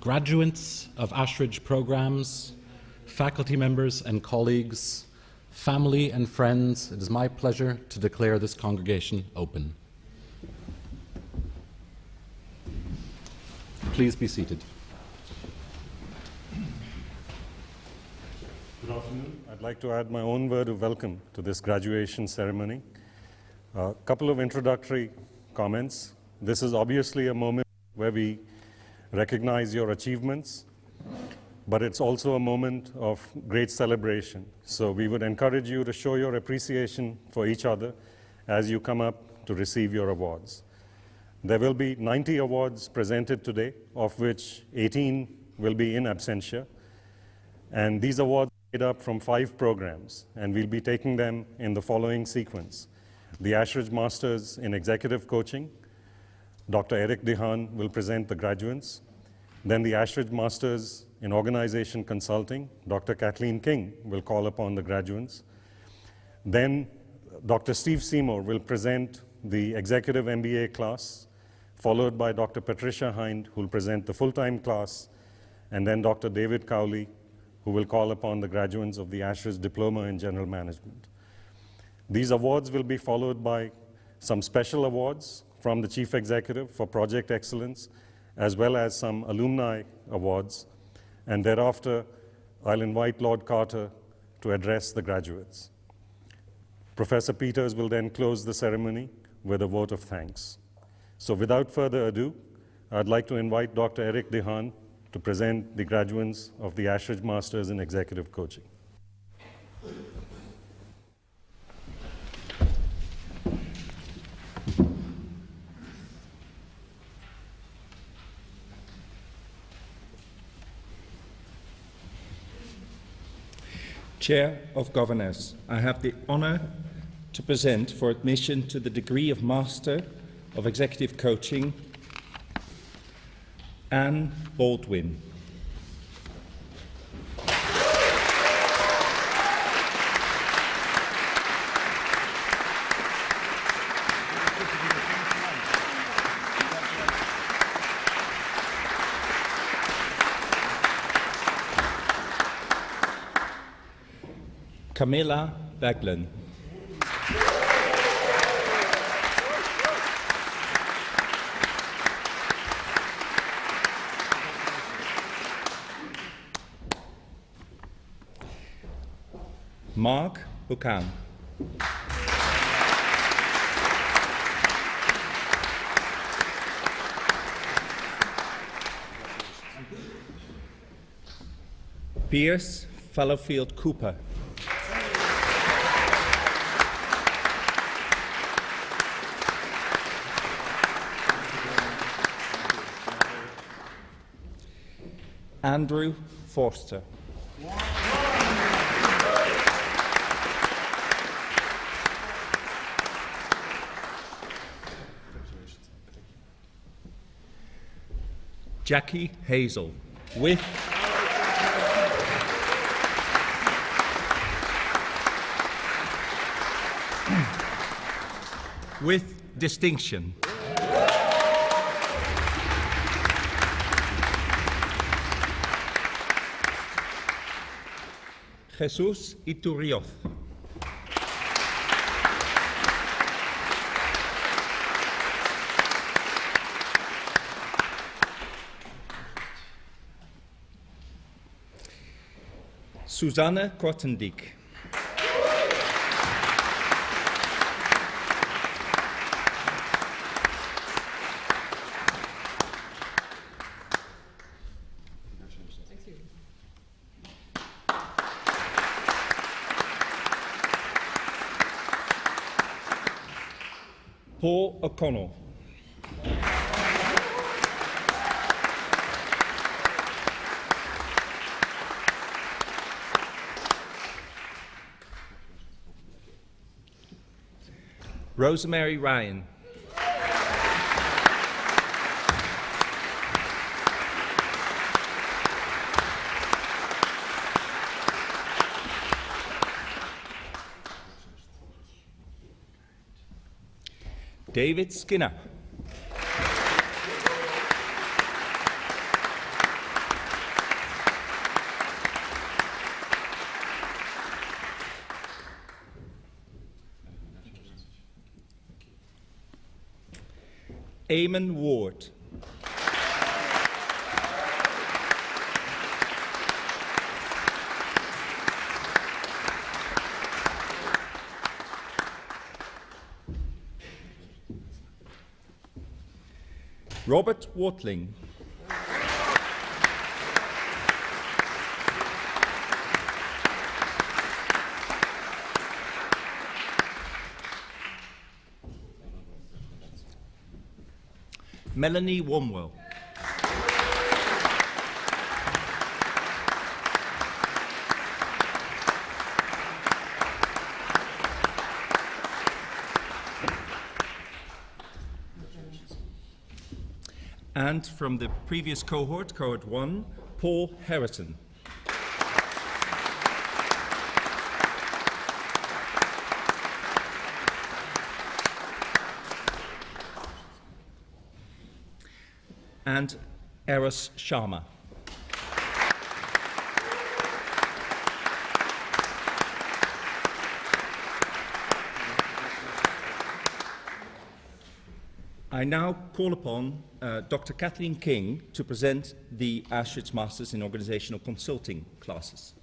graduates of Ashridge programs, faculty members and colleagues, family and friends, it is my pleasure to declare this congregation open. Please be seated. Good afternoon. I'd like to add my own word of welcome to this graduation ceremony. A couple of introductory comments. This is obviously a moment where we recognize your achievements, but it's also a moment of great celebration. So we would encourage you to show your appreciation for each other as you come up to receive your awards. There will be 90 awards presented today, of which 18 will be in absentia. And these awards are made up from 5 programs, and we'll be taking them in the following sequence. The Ashridge Masters in Executive Coaching, Dr. Eric Dehaan will present the graduates. Then the Ashridge Masters in Organization Consulting, Dr. Kathleen King will call upon the graduates. Then Dr. Steve Seymour will present the Executive MBA class, followed by Dr. Patricia Hind, who will present the full-time class, and then Dr. David Cowley, who will call upon the graduates of the Ashridge Diploma in General Management. These awards will be followed by some special awards from the Chief Executive for Project Excellence, as well as some alumni awards. And thereafter, I'll invite Lord Carter to address the graduates. Professor Peters will then close the ceremony with a vote of thanks. So without further ado, I'd like to invite Dr. Eric Dehaan to present the graduates of the Ashridge Masters in Executive Coaching. Chair of Governors, I have the honor to present for admission to the degree of Master of Executive Coaching, Anne Baldwin. Camilla Baglan. Mark Buchan. Pierce Fallowfield Cooper. Andrew Forster. Jackie Hazel with distinction. Jesus Iturrioz. Susanne Kortendijk. Paul O'Connell. Rosemary Ryan. David Skinner. Eamon Ward. Robert Watling. Melanie Womwell. And from the previous cohort, cohort 1, Paul Harrison. And Eris Sharma. I now call upon Dr. Kathleen King to present the Ashridge Masters in Organizational Consulting classes.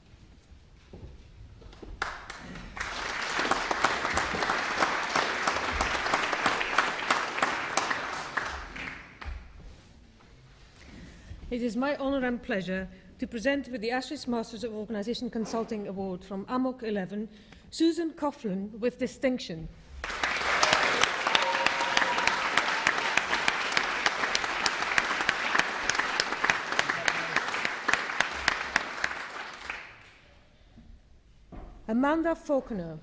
It is my honour and pleasure to present with the Ashridge Masters of Organisation Consulting Award from AMOC 11, Susan Coughlin with distinction. Amanda Faulkner.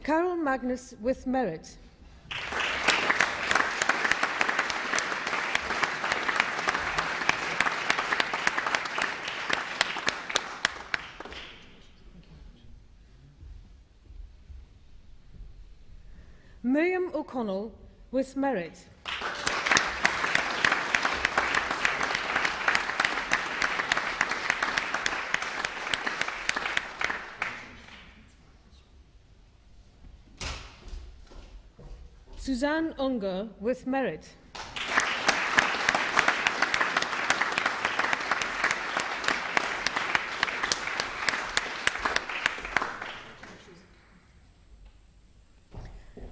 Carol Magnus with merit. Miriam O'Connell with merit. Suzanne Unger with merit.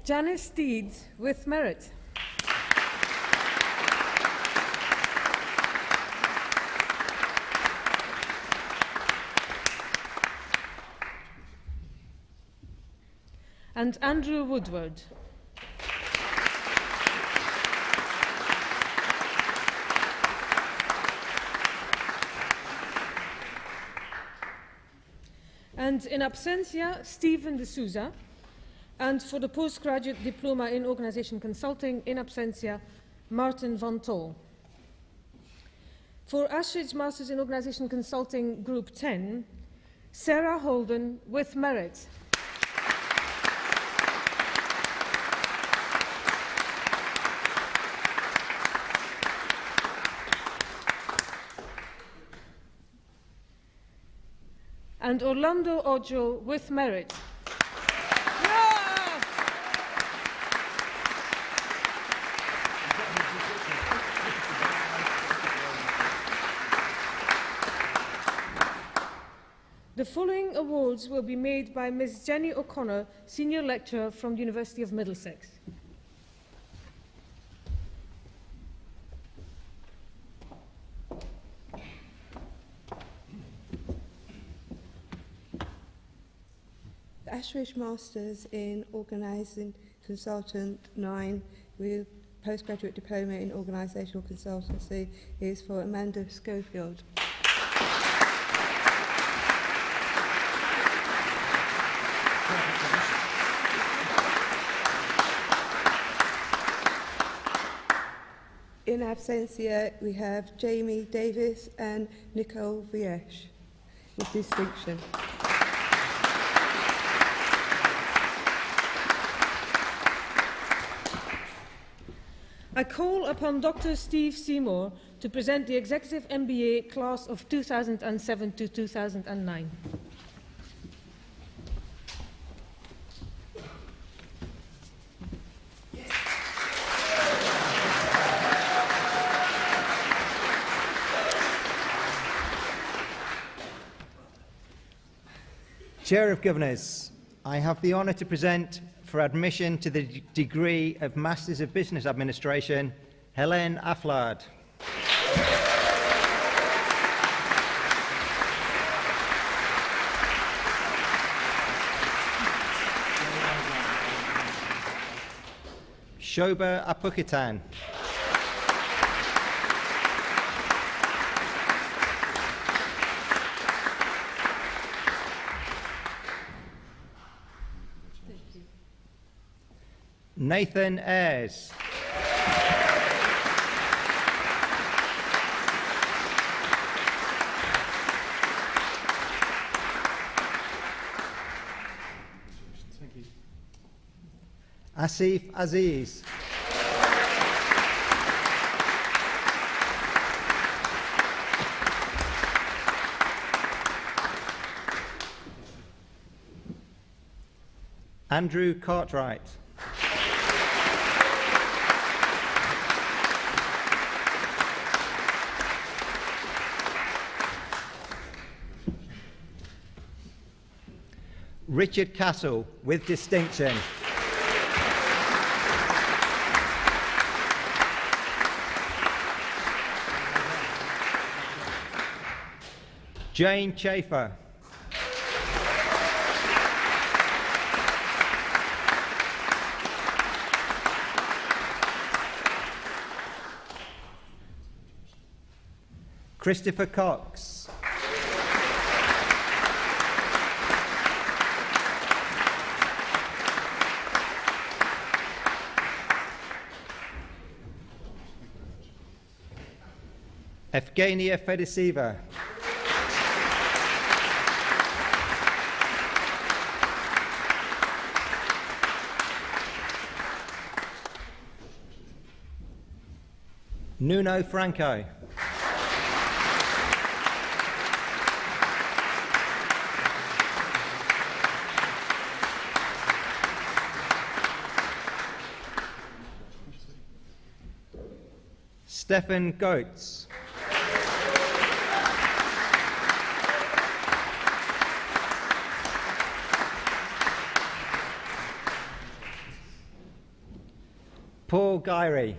Janice Steeds with merit. And Andrew Woodward. And in absentia, Stephen de Souza. And for the postgraduate diploma in organisation consulting, in absentia, Martin van Tol. For Ashridge Masters in Organisation Consulting Group 10, Sarah Holden with merit. And Orlando Ojo with merit. The following awards will be made by Ms. Jenny O'Connor, Senior Lecturer from the University of Middlesex. The Ashridge Masters in Organising Consultant 9 with Postgraduate Diploma in Organisational Consultancy is for Amanda Schofield. In absentia, we have Jamie Davis and Nicole Viesh with distinction. I call upon Dr. Steve Seymour to present the Executive MBA class of 2007 to 2009. Chair of Governors, I have the honour to present for admission to the degree of Masters of Business Administration, Helen Afflard. Shoba Apukitan. Nathan Ayres. Asif Aziz. Andrew Cartwright. Richard Castle, with distinction. Jane Chafer. Christopher Cox. Evgenia Fedosieva. Nuno Franco. Stefan Goetz. Paul Gyrie.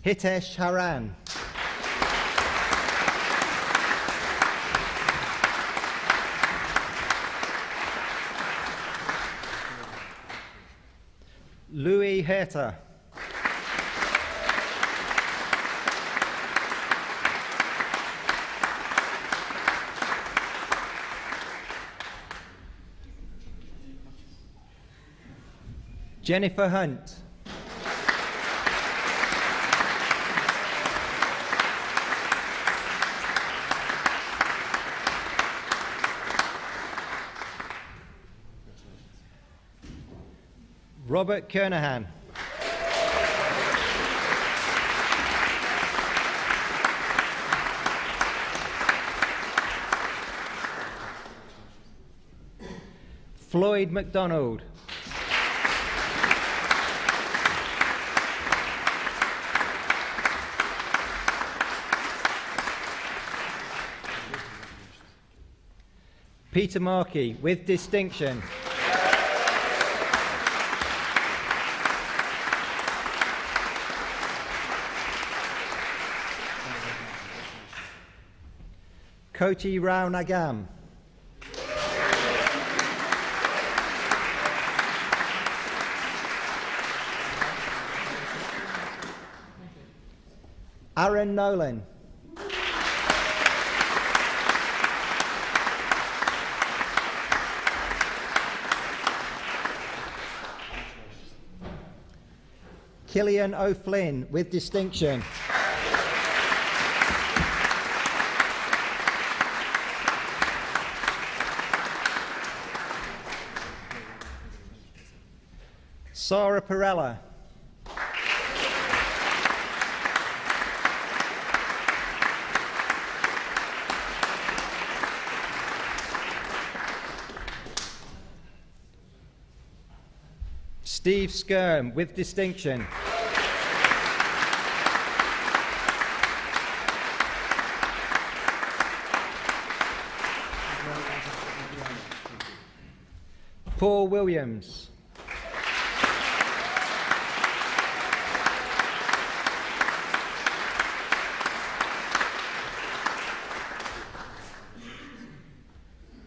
Hitesh Haran. Louis Herta. Jennifer Hunt. Robert Kernahan. Floyd MacDonald. Peter Markey, with distinction. Koti Rao Nagam. Aaron Nolan. Killian O'Flynn, with distinction. Sarah Perella. Steve Skirm, with distinction. Paul Williams.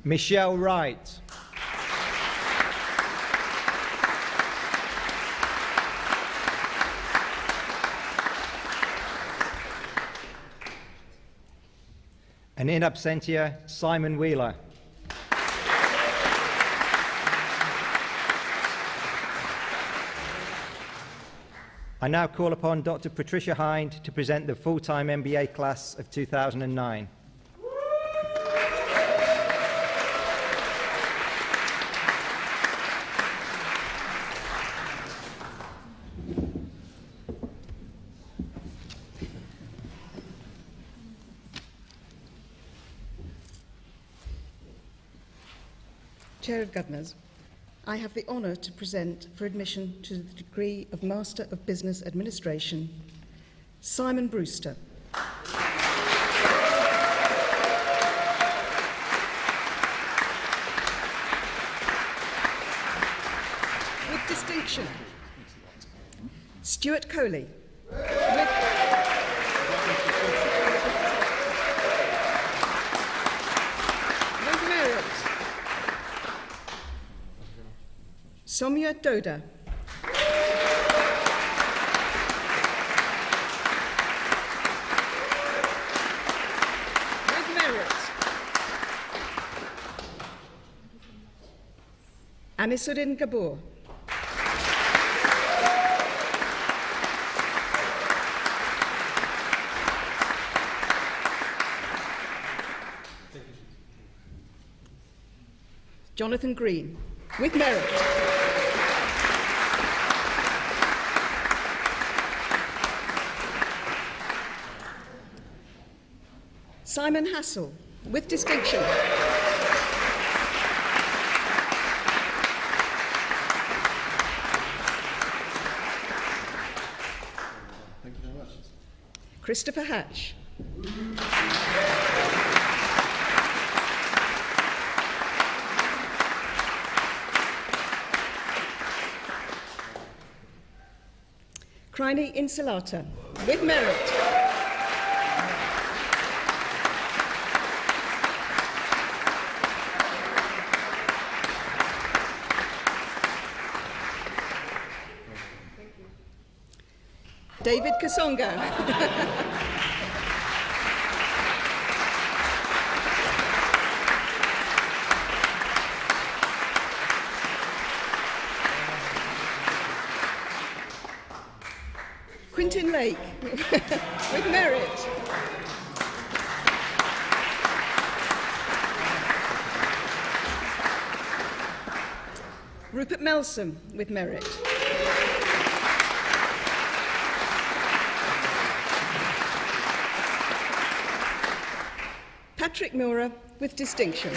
Michelle Wright. And in absentia, Simon Wheeler. I now call upon Dr. Patricia Hind to present the full-time MBA class of 2009. Chair of Governors, I have the honour to present for admission to the degree of Master of Business Administration, Simon Brewster. With distinction, Stuart Coley. With merit, Soumya Doda. With merit, Anisuddin Gabor. Jonathan Green. With merit. Simon Hassel, with distinction. Thank you very much. Christopher Hatch. Criney Insulata, with merit. David Kasonga. Quintin Lake, with merit. Rupert Melsom, with merit. Patrick Mura, with distinction.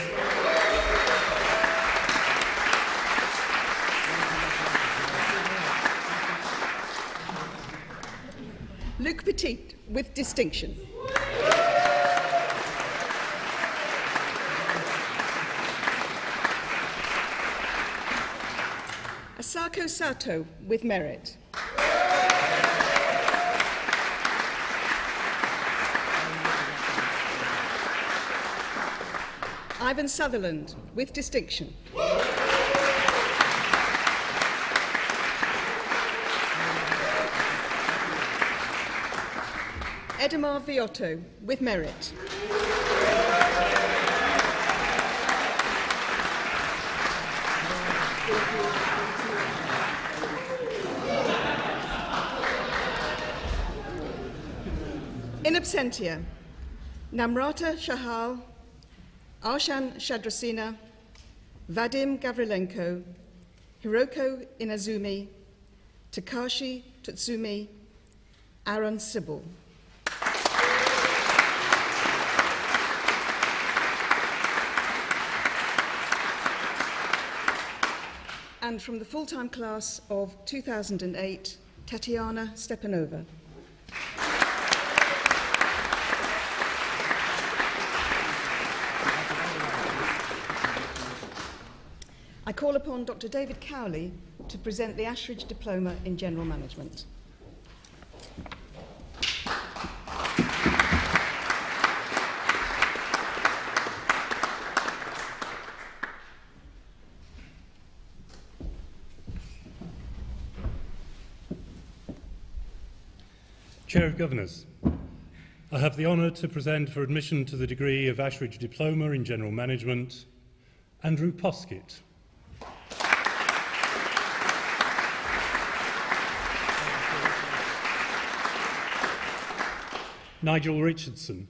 Luc Petit, with distinction. Asako Sato, with merit. Ivan Sutherland, with distinction. Edamar Viotto, with merit. In absentia, Namrata Shahal, Arshan Shadrasina, Vadim Gavrilenko, Hiroko Inazumi, Takashi Tatsumi Aaron Sybil. And from the full-time class of 2008, Tatiana Stepanova. I call upon Dr. David Cowley to present the Ashridge Diploma in General Management. Chair of Governors, I have the honour to present for admission to the degree of Ashridge Diploma in General Management, Andrew Poskett. Nigel Richardson.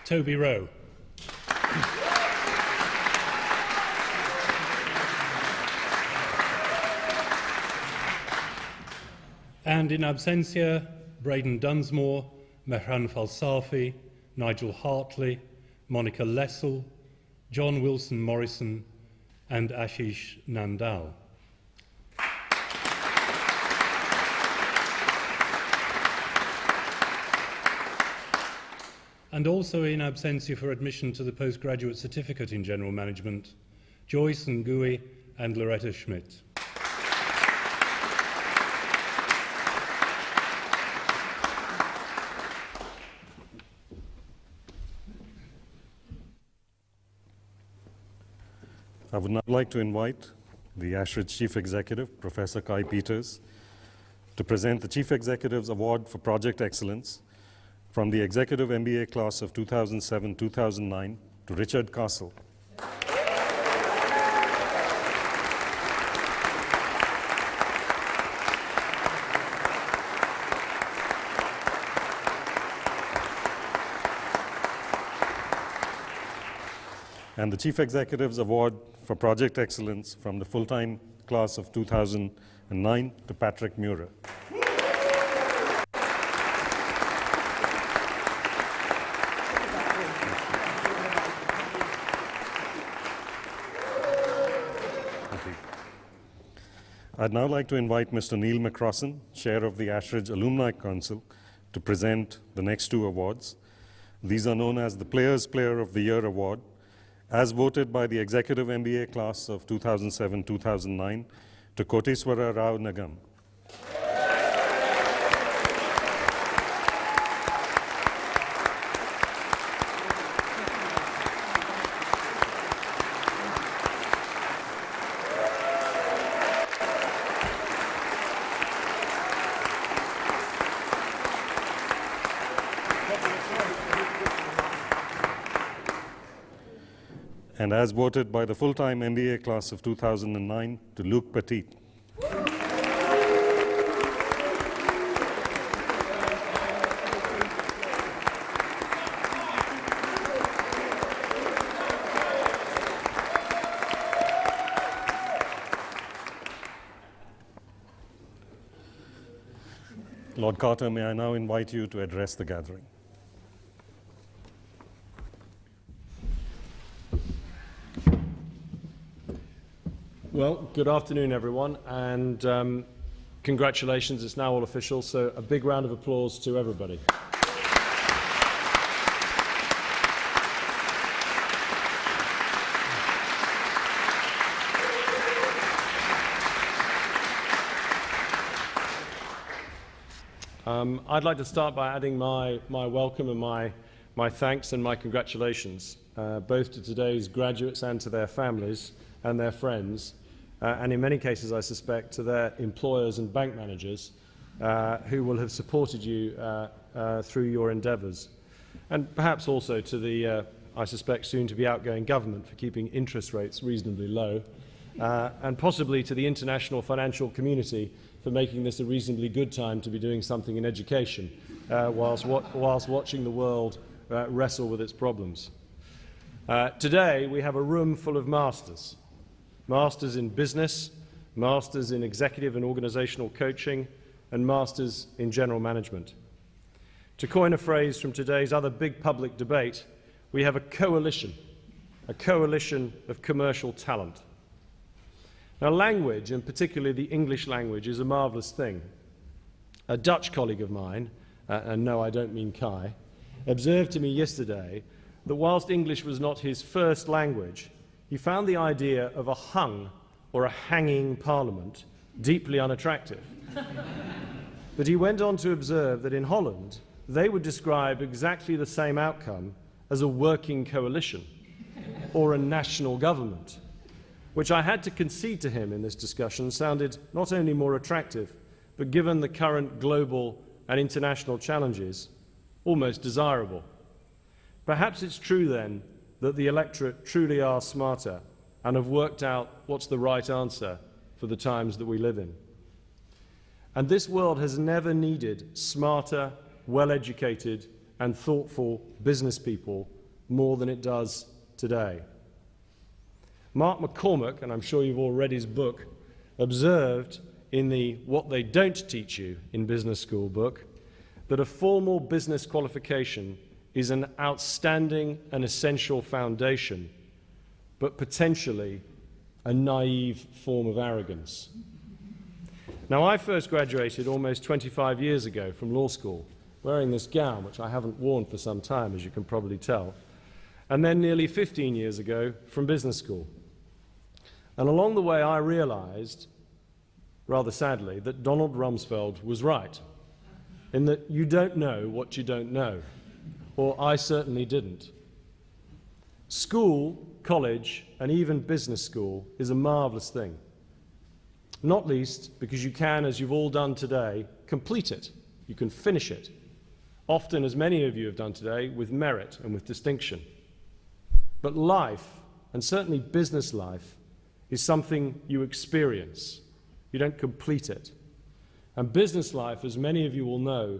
Toby Rowe. And in absentia, Braden Dunsmore, Mehran Falsafi, Nigel Hartley, Monica Lessel, John Wilson Morrison, and Ashish Nandal. And also in absentia for admission to the postgraduate certificate in General Management, Joyce Ngui and Loretta Schmidt. I would now like to invite the Ashridge Chief Executive, Professor Kai Peters, to present the Chief Executive's Award for Project Excellence from the Executive MBA class of 2007-2009 to Richard Castle. And the Chief Executive's Award for Project Excellence from the full-time class of 2009 to Patrick Murer. I'd now like to invite Mr. Neil McCrossan, Chair of the Ashridge Alumni Council, to present the next two awards. These are known as the Players Player of the Year Award, as voted by the Executive MBA class of 2007-2009 to Koteswara Rao Nagam. And as voted by the full-time MBA class of 2009 to Luke Petit. Lord Carter, may I now invite you to address the gathering. Well, good afternoon, everyone, and congratulations. It's now all official, so a big round of applause to everybody. I'd like to start by adding my welcome and my thanks and my congratulations, both to today's graduates and to their families and their friends, and in many cases, I suspect, to their employers and bank managers who will have supported you through your endeavours. And perhaps also to the, I suspect, soon-to-be outgoing government for keeping interest rates reasonably low, and possibly to the international financial community for making this a reasonably good time to be doing something in education whilst watching the world wrestle with its problems. Today, we have a room full of masters. Masters in business, masters in executive and organizational coaching, and masters in general management. To coin a phrase from today's other big public debate, we have a coalition of commercial talent. Now, language, and particularly the English language, is a marvellous thing. A Dutch colleague of mine, and no, I don't mean Kai, observed to me yesterday that whilst English was not his first language, he found the idea of a hung or a hanging parliament deeply unattractive. But he went on to observe that in Holland, they would describe exactly the same outcome as a working coalition or a national government, which I had to concede to him in this discussion sounded not only more attractive, but given the current global and international challenges, almost desirable. Perhaps it's true then that the electorate truly are smarter and have worked out what's the right answer for the times that we live in. And this world has never needed smarter, well-educated and thoughtful business people more than it does today. Mark McCormack, and I'm sure you've all read his book, observed in the What They Don't Teach You in Business School book that a formal business qualification is an outstanding and essential foundation, but potentially a naive form of arrogance. Now, I first graduated almost 25 years ago from law school, wearing this gown, which I haven't worn for some time, as you can probably tell, and then nearly 15 years ago from business school. And along the way, I realized, rather sadly, that Donald Rumsfeld was right, in that you don't know what you don't know, or I certainly didn't. School, college, and even business school is a marvelous thing. Not least because you can, as you've all done today, complete it. You can finish it. Often, as many of you have done today, with merit and with distinction. But life, and certainly business life, is something you experience. You don't complete it. And business life, as many of you will know,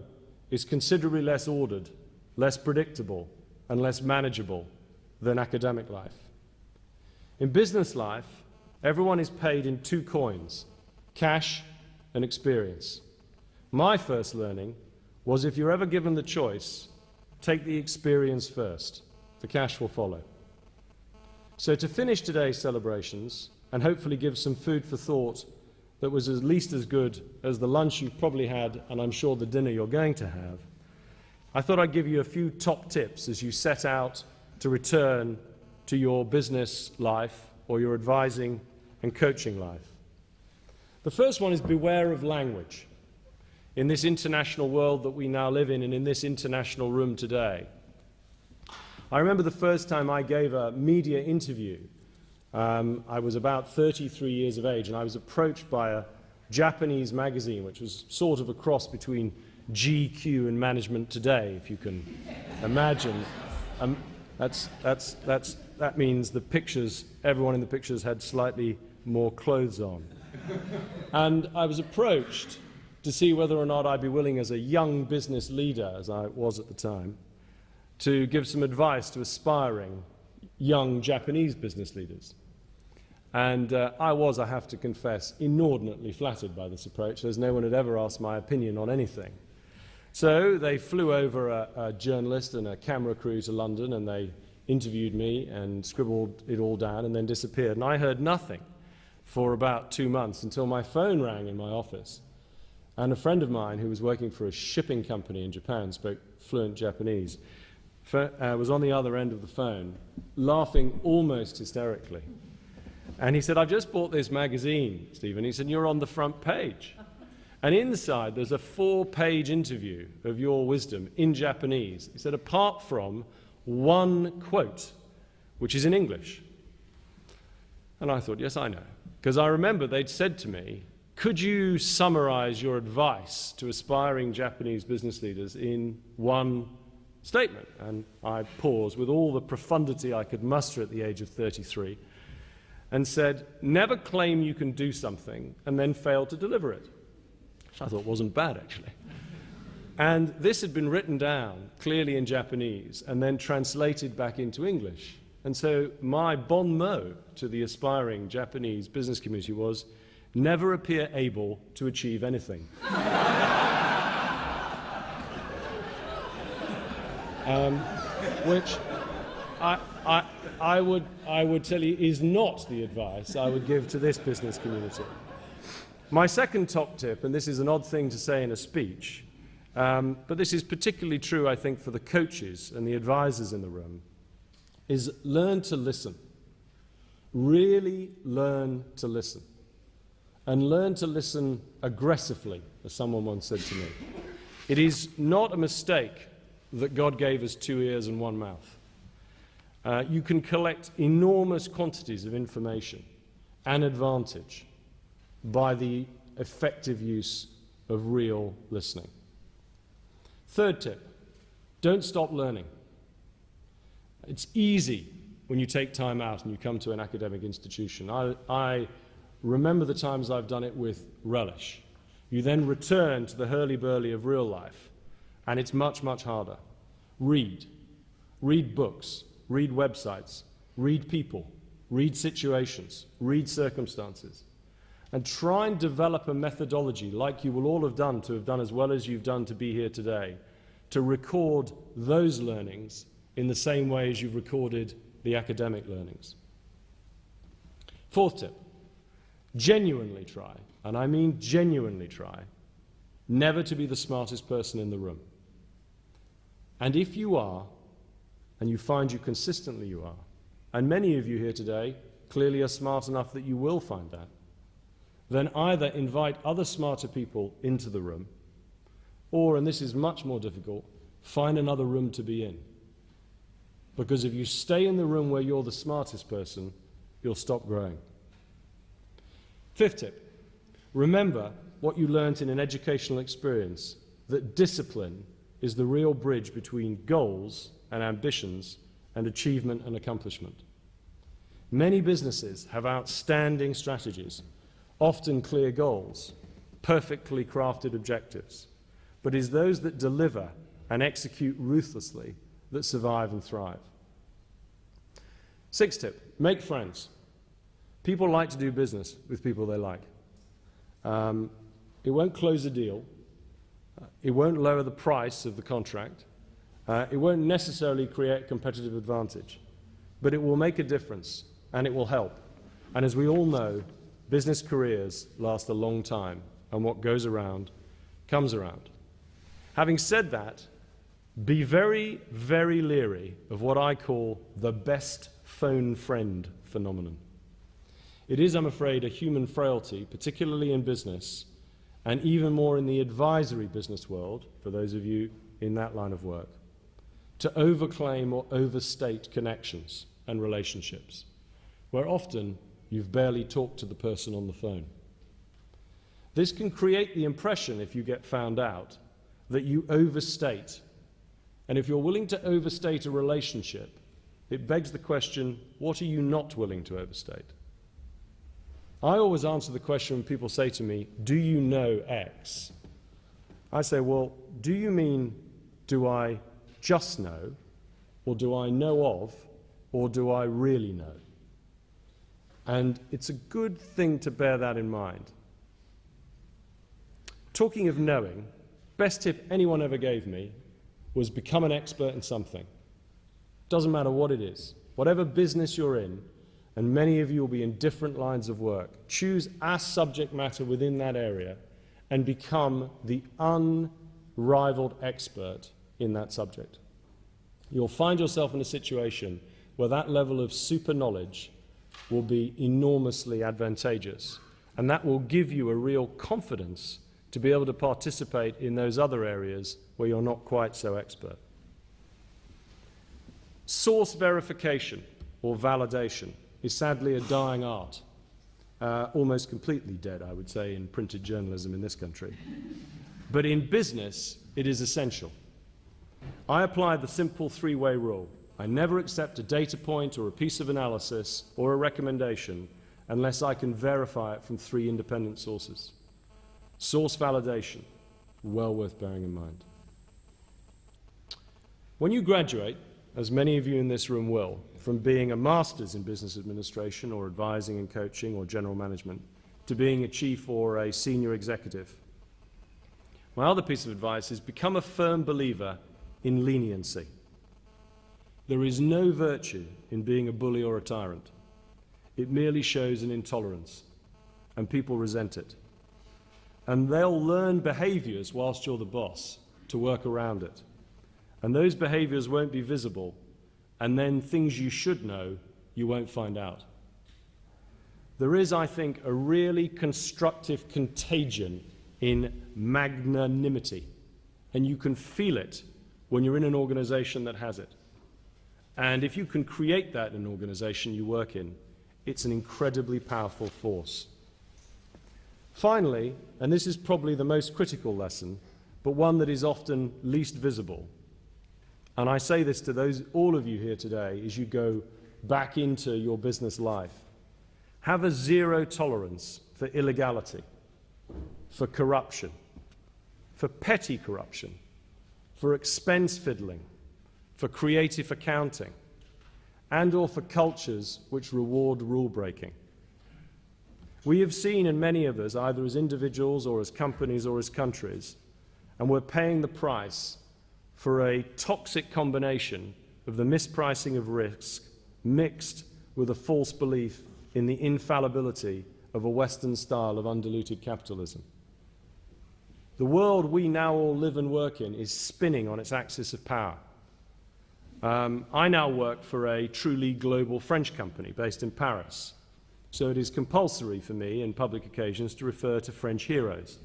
is considerably less ordered, less predictable, and less manageable than academic life. In business life, everyone is paid in two coins, cash and experience. My first learning was if you're ever given the choice, take the experience first. The cash will follow. So to finish today's celebrations, and hopefully give some food for thought that was at least as good as the lunch you've probably had, and I'm sure the dinner you're going to have, I thought I'd give you a few top tips as you set out to return to your business life or your advising and coaching life. The first one is beware of language. In this international world that we now live in and in this international room today, I remember the first time I gave a media interview. I was about 33 years of age, and I was approached by a Japanese magazine, which was sort of a cross between GQ and Management Today, if you can imagine. That means the pictures, everyone in the pictures had slightly more clothes on. And I was approached to see whether or not I'd be willing, as a young business leader, as I was at the time, to give some advice to aspiring young Japanese business leaders. And I was, I have to confess, inordinately flattered by this approach, as no one had ever asked my opinion on anything. So they flew over a journalist and a camera crew to London, and they interviewed me and scribbled it all down and then disappeared. And I heard nothing for about 2 months until my phone rang in my office. And a friend of mine who was working for a shipping company in Japan, spoke fluent Japanese, was on the other end of the phone, laughing almost hysterically. And he said, "I've just bought this magazine, Stephen." He said, "You're on the front page. And inside there's a 4-page interview of your wisdom in Japanese." He said, "apart from one quote, which is in English." And I thought, yes, I know. Because I remember they'd said to me, "Could you summarize your advice to aspiring Japanese business leaders in one statement?" And I paused with all the profundity I could muster at the age of 33 and said, "Never claim you can do something and then fail to deliver it." Which I thought wasn't bad, actually. And this had been written down clearly in Japanese and then translated back into English. And so my bon mot to the aspiring Japanese business community was, never appear able to achieve anything. Which I would tell you is not the advice I would give to this business community. My second top tip, and this is an odd thing to say in a speech, but this is particularly true, I think, for the coaches and the advisors in the room, is learn to listen. Really learn to listen. And learn to listen aggressively, as someone once said to me. It is not a mistake that God gave us 2 ears and 1 mouth. You can collect enormous quantities of information and advantage by the effective use of real listening. Third tip, don't stop learning. It's easy when you take time out and you come to an academic institution. I remember the times I've done it with relish. You then return to the hurly-burly of real life, and it's much, much harder. Read. Read books. Read websites. Read people. Read situations. Read circumstances. And try and develop a methodology, like you will all have done to have done as well as you've done to be here today, to record those learnings in the same way as you've recorded the academic learnings. Fourth tip, genuinely try, and I mean genuinely try, never to be the smartest person in the room. And if you are, and you find you consistently you are, and many of you here today clearly are smart enough that you will find that, then either invite other smarter people into the room, or, and this is much more difficult, find another room to be in. Because if you stay in the room where you're the smartest person, you'll stop growing. Fifth tip, remember what you learnt in an educational experience, that discipline is the real bridge between goals and ambitions and achievement and accomplishment. Many businesses have outstanding strategies, often clear goals, perfectly crafted objectives, but it's those that deliver and execute ruthlessly that survive and thrive. Sixth tip, make friends. People like to do business with people they like. It won't close a deal. It won't lower the price of the contract. It won't necessarily create competitive advantage, but it will make a difference and it will help. And as we all know, business careers last a long time, and what goes around comes around. Having said that, be very, very leery of what I call the best phone friend phenomenon. It is, I'm afraid, a human frailty, particularly in business, and even more in the advisory business world, for those of you in that line of work, to overclaim or overstate connections and relationships, where often you've barely talked to the person on the phone. This can create the impression, if you get found out, that you overstate. And if you're willing to overstate a relationship, it begs the question, what are you not willing to overstate? I always answer the question when people say to me, do you know X? I say, well, do you mean, do I just know, or do I know of, or do I really know? And it's a good thing to bear that in mind. Talking of knowing, best tip anyone ever gave me was become an expert in something. Doesn't matter what it is. Whatever business you're in, and many of you will be in different lines of work, choose a subject matter within that area and become the unrivaled expert in that subject. You'll find yourself in a situation where that level of super knowledge will be enormously advantageous, and that will give you a real confidence to be able to participate in those other areas where you're not quite so expert. Source verification or validation is sadly a dying art, almost completely dead, I would say, in printed journalism in this country. But in business, it is essential. I apply the simple three-way rule. I never accept a data point or a piece of analysis or a recommendation unless I can verify it from 3 independent sources. Source validation, well worth bearing in mind. When you graduate, as many of you in this room will, from being a master's in business administration or advising and coaching or general management to being a chief or a senior executive. My other piece of advice is become a firm believer in leniency. There is no virtue in being a bully or a tyrant. It merely shows an intolerance, and people resent it. And they'll learn behaviors whilst you're the boss to work around it. And those behaviors won't be visible, and then things you should know, you won't find out. There is, I think, a really constructive contagion in magnanimity, and you can feel it when you're in an organization that has it. And if you can create that in an organization you work in, it's an incredibly powerful force. Finally, and this is probably the most critical lesson, but one that is often least visible, and I say this to all of you here today as you go back into your business life, have a zero tolerance for illegality, for corruption, for petty corruption, for expense fiddling, for creative accounting, and or for cultures which reward rule breaking. We have seen in many of us, either as individuals or as companies or as countries, and we're paying the price for a toxic combination of the mispricing of risk mixed with a false belief in the infallibility of a Western style of undiluted capitalism. The world we now all live and work in is spinning on its axis of power. I now work for a truly global French company based in Paris, so it is compulsory for me in public occasions to refer to French heroes.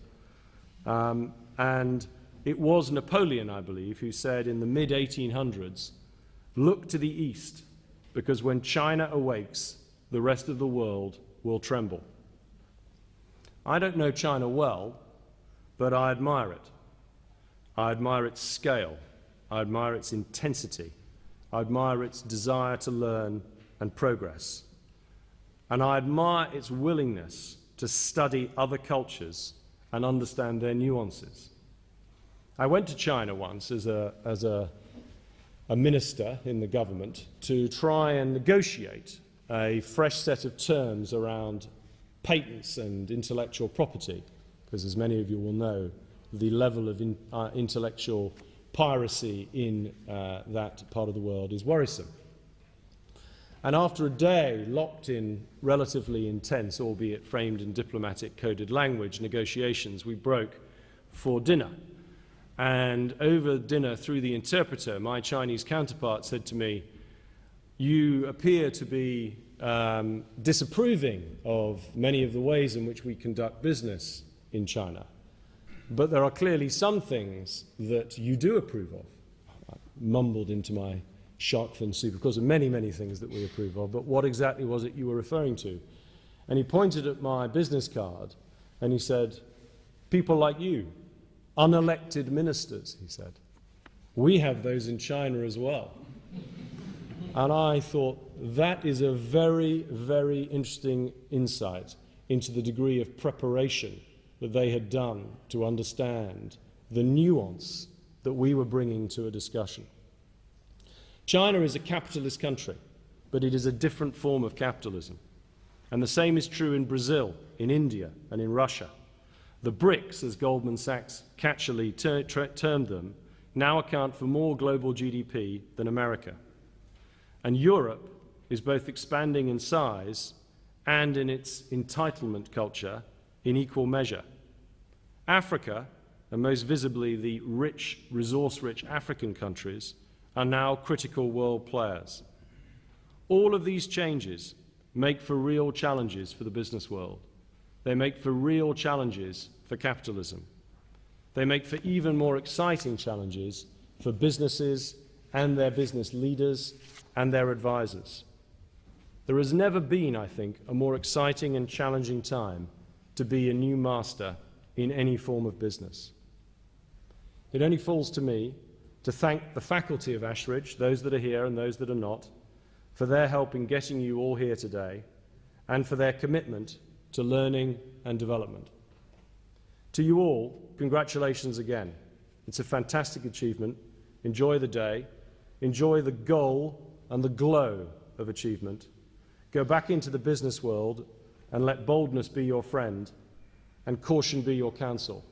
And it was Napoleon, I believe, who said in the mid-1800s, "Look to the east, because when China awakes, the rest of the world will tremble." I don't know China well, but I admire it. I admire its scale. I admire its intensity. I admire its desire to learn and progress. And I admire its willingness to study other cultures and understand their nuances. I went to China once as a minister in the government to try and negotiate a fresh set of terms around patents and intellectual property, because as many of you will know, the level of intellectual piracy in that part of the world is worrisome. And after a day locked in relatively intense, albeit framed in diplomatic coded language, negotiations, we broke for dinner. And over dinner, through the interpreter, my Chinese counterpart said to me, "You appear to be disapproving of many of the ways in which we conduct business in China. But there are clearly some things that you do approve of." I mumbled into my shark fin soup, because of many, many things that we approve of, but what exactly was it you were referring to? And he pointed at my business card and he said, "People like you, unelected ministers," he said. "We have those in China as well." And I thought that is a very, very interesting insight into the degree of preparation that they had done to understand the nuance that we were bringing to a discussion. China is a capitalist country, but it is a different form of capitalism. And the same is true in Brazil, in India, and in Russia. The BRICS, as Goldman Sachs catchily termed them, now account for more global GDP than America. And Europe is both expanding in size and in its entitlement culture in equal measure. Africa, and most visibly the rich, resource-rich African countries, are now critical world players. All of these changes make for real challenges for the business world. They make for real challenges for capitalism. They make for even more exciting challenges for businesses and their business leaders and their advisors. There has never been, I think, a more exciting and challenging time to be a new master in any form of business. It only falls to me to thank the faculty of Ashridge, those that are here and those that are not, for their help in getting you all here today and for their commitment to learning and development. To you all, congratulations again. It's a fantastic achievement. Enjoy the day. enjoy the goal and the glow of achievement, go back into the business world and let boldness be your friend and caution be your counsel.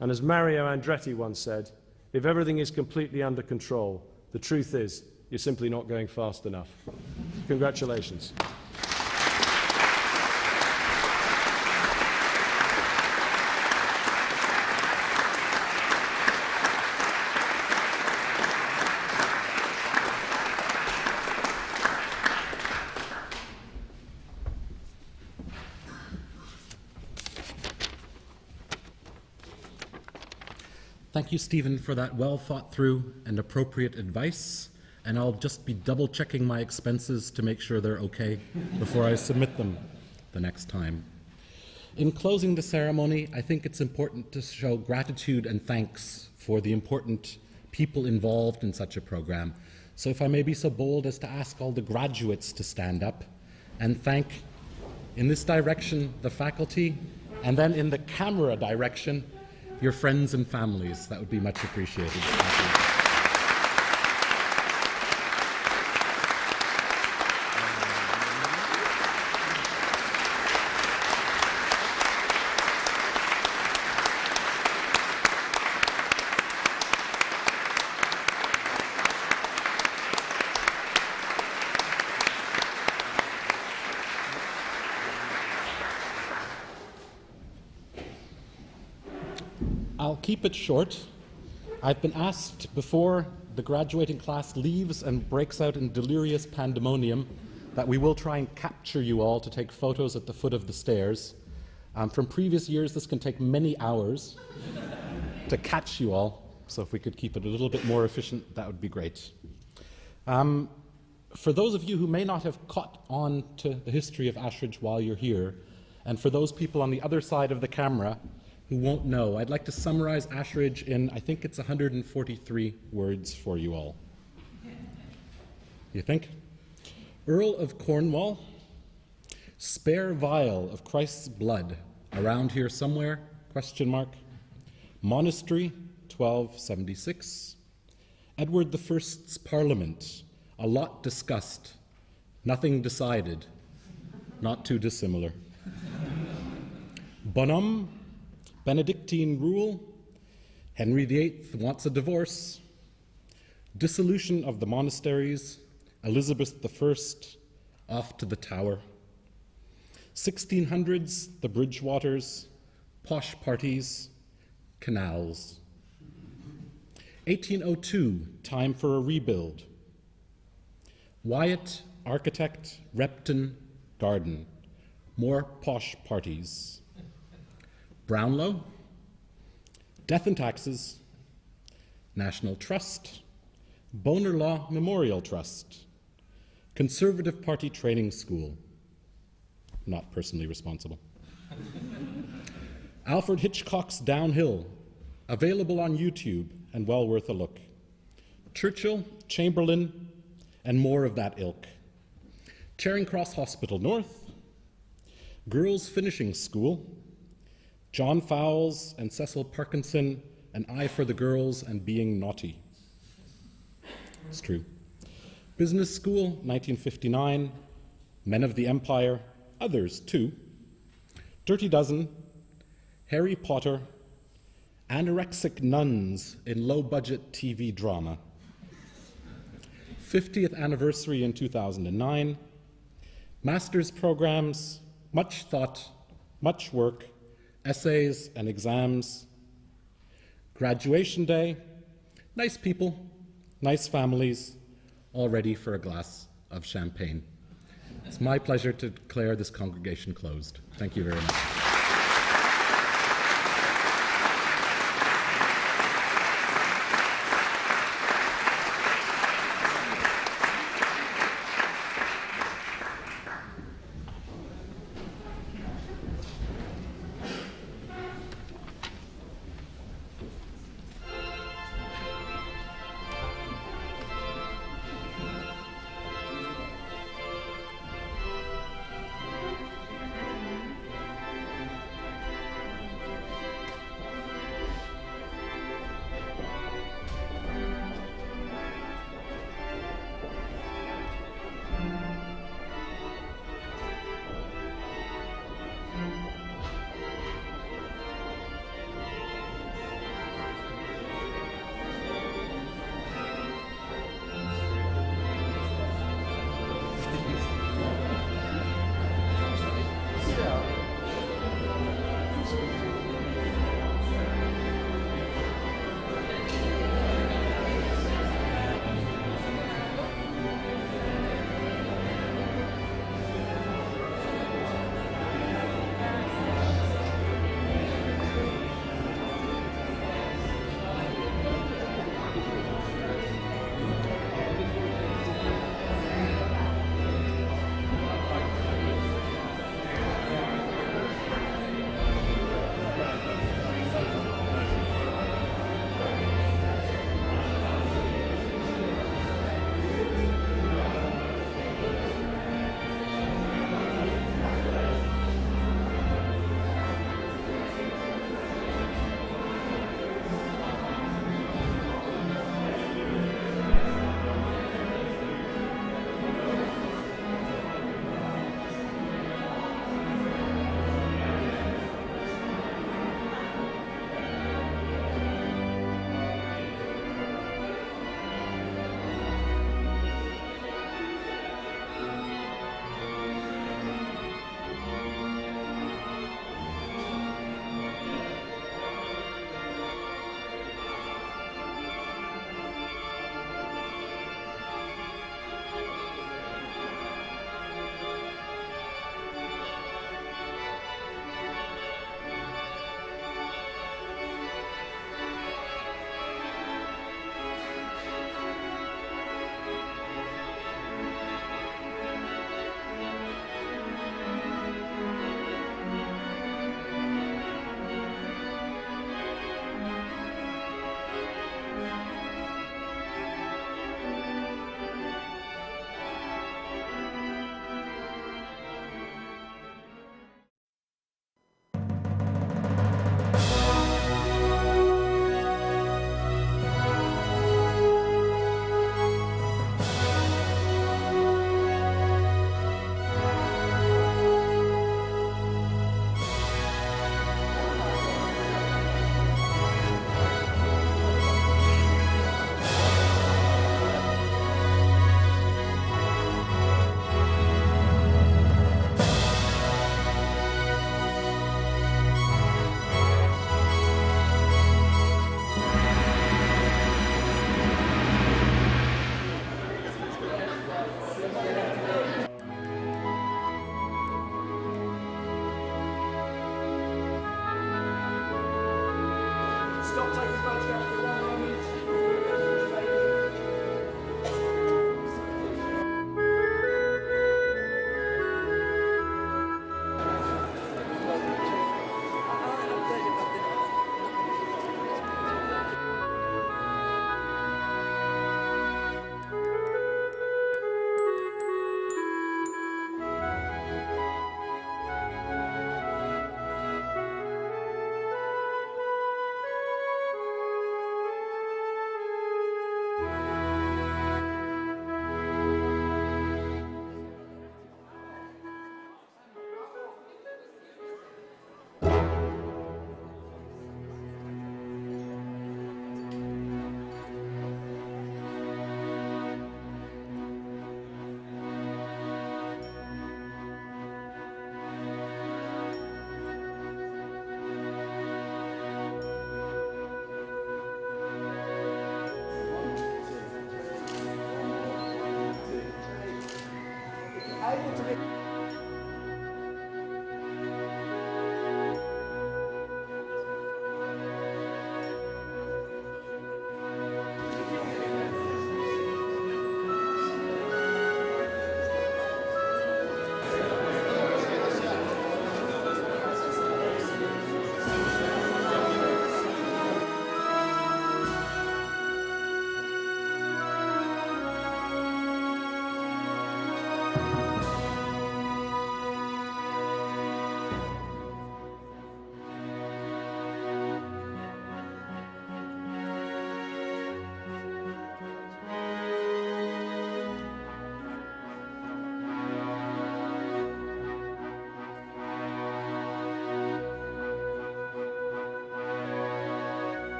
And as Mario Andretti once said, if everything is completely under control, the truth is you're simply not going fast enough. Congratulations. Thank you, Stephen, for that well thought through and appropriate advice. And I'll just be double checking my expenses to make sure they're okay before I submit them the next time. In closing the ceremony, I think it's important to show gratitude and thanks for the important people involved in such a program. So if I may be so bold as to ask all the graduates to stand up and thank, in this direction, the faculty, and then in the camera direction, your friends and families. That would be much appreciated. Thank you. I'll keep it short. I've been asked before the graduating class leaves and breaks out in delirious pandemonium that we will try and capture you all to take photos at the foot of the stairs. From previous years, this can take many hours to catch you all, so if we could keep it a little bit more efficient, that would be great. For those of you who may not have caught on to the history of Ashridge while you're here, and for those people on the other side of the camera who won't know, I'd like to summarize Ashridge in, I think it's 143 words for you all. You think? Earl of Cornwall, spare vial of Christ's blood, around here somewhere, question mark. Monastery, 1276. Edward I's Parliament, a lot discussed, nothing decided, not too dissimilar. Bonhomme, Benedictine rule, Henry VIII wants a divorce, dissolution of the monasteries, Elizabeth I off to the Tower, 1600s, the Bridgewaters, posh parties, canals, 1802, time for a rebuild, Wyatt, architect, Repton, garden, more posh parties, Brownlow, death and taxes, National Trust, Bonar Law Memorial Trust, Conservative Party Training School, not personally responsible. Alfred Hitchcock's Downhill, available on YouTube and well worth a look. Churchill, Chamberlain, and more of that ilk. Charing Cross Hospital North, Girls Finishing School, John Fowles and Cecil Parkinson, An Eye for the Girls and Being Naughty. It's true. Business School, 1959, Men of the Empire, others too. Dirty Dozen, Harry Potter, Anorexic Nuns in Low-Budget TV Drama. 50th anniversary in 2009. Master's programs, much thought, much work, essays and exams. Graduation day, nice people, nice families, all ready for a glass of champagne. It's my pleasure to declare this congregation closed. Thank you very much.